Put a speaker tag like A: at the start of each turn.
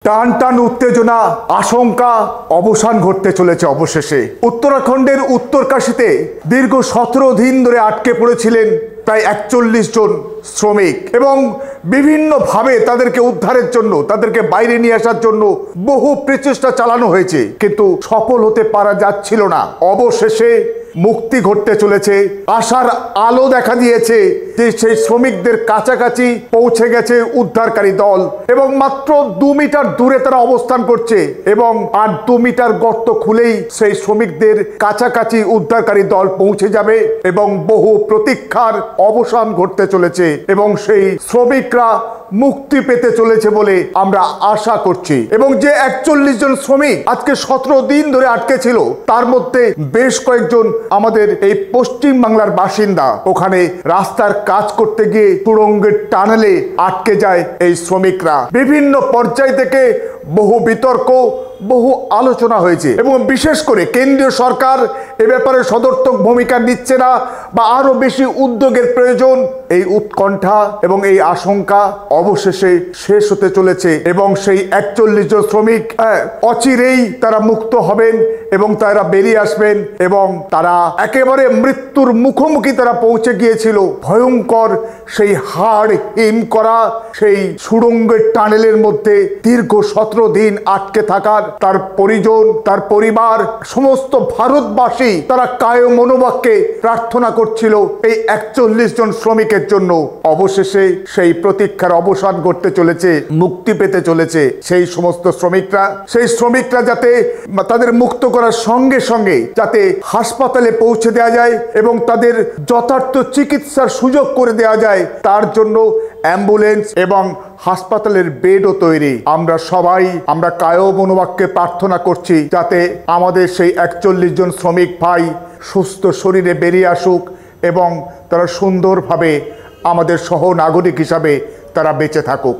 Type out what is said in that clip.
A: টান টান উত্তেজনা আশঙ্কা অবসান ঘটতে চলেছে অবশেষে। উত্তরাখণ্ডের উত্তরকাশীতে দীর্ঘ 17 দিন ধরে আটকে পড়েছিলেন প্রায় 41 জন শ্রমিক এবং বিভিন্নভাবে তাদেরকে উদ্ধারের জন্য, তাদেরকে বাইরে নিয়ে আসার জন্য বহু প্রচেষ্টা চালানো হয়েছে, কিন্তু সফল হতে পারা যাচ্ছিল না। অবশেষে মুক্তি ঘটতে চলেছে, আশার আলো দেখা দিয়েছে যে সেই শ্রমিকদের কাছাকাছি পৌঁছে গেছে উদ্ধারকারী দল এবং মাত্র 2 মিটার দূরে তারা অবস্থান করছে এবং আর 2 মিটার গর্ত খুলেই সেই শ্রমিকদের কাছাকাছি উদ্ধারকারী দল পৌঁছে যাবে এবং বহু প্রতীক্ষার অবসান ঘটতে চলেছে এবং সেই শ্রমিকরা মুক্তি পেতে চলেছে বলে আমরা আশা করছি। এবং যে 41 জন শ্রমিক আজকে 17 দিন ধরে আটকে ছিল, তার মধ্যে বেশ কয়েকজন আমাদের এই পশ্চিম বাংলার বাসিন্দা। ওখানে রাস্তার কাজ করতে গিয়ে সুড়ঙ্গের টানেলে আটকে যায় এই শ্রমিকরা। বিভিন্ন পর্যায় থেকে বহু বিতর্ক, বহু আলোচনা হয়েছে এবং বিশেষ করে কেন্দ্রীয় সরকার এ ব্যাপারে সদর্থক ভূমিকা নিচ্ছে না বা আরো বেশি উদ্যোগের প্রয়োজন। এই উৎকণ্ঠা এবং এই আশঙ্কা অবশেষে শেষ হতে চলেছে এবং সেই 41 জন শ্রমিক অচিরেই তারা মুক্ত হবেন এবং তারা বেরিয়ে আসবেন এবং তারা একেবারে মৃত্যুর মুখোমুখি তারা পৌঁছে গিয়েছিল। ভয়ঙ্কর সেই হাড় হিম করা সেই সুড়ঙ্গের টানেলের মধ্যে দীর্ঘ 17 দিন আটকে থাকার তার পরিজন, তার পরিবার, সমস্ত ভারতবাসী তারা কায় মনোবাক্যে প্রার্থনা করছিল এই 41 জন শ্রমিকের জন্য। অবশেষে সেই প্রতীক্ষার অবসান ঘটতে চলেছে, মুক্তি পেতে চলেছে সেই সমস্ত শ্রমিকরা যাতে তাদের মুক্ত করার সঙ্গে সঙ্গে যাতে হাসপাতালে পৌঁছে দেওয়া যায় এবং তাদের যথার্থ চিকিৎসার সুযোগ করে দেওয়া যায়, তার জন্য অ্যাম্বুলেন্স এবং হাসপাতালের বেডও তৈরি। আমরা কায় মনোবাক্যে প্রার্থনা করছি যাতে আমাদের সেই 41 জন শ্রমিক ভাই সুস্থ শরীরে বেরিয়ে আসুক এবং তারা সুন্দরভাবে আমাদের সহ নাগরিক হিসাবে তারা বেঁচে থাকুক।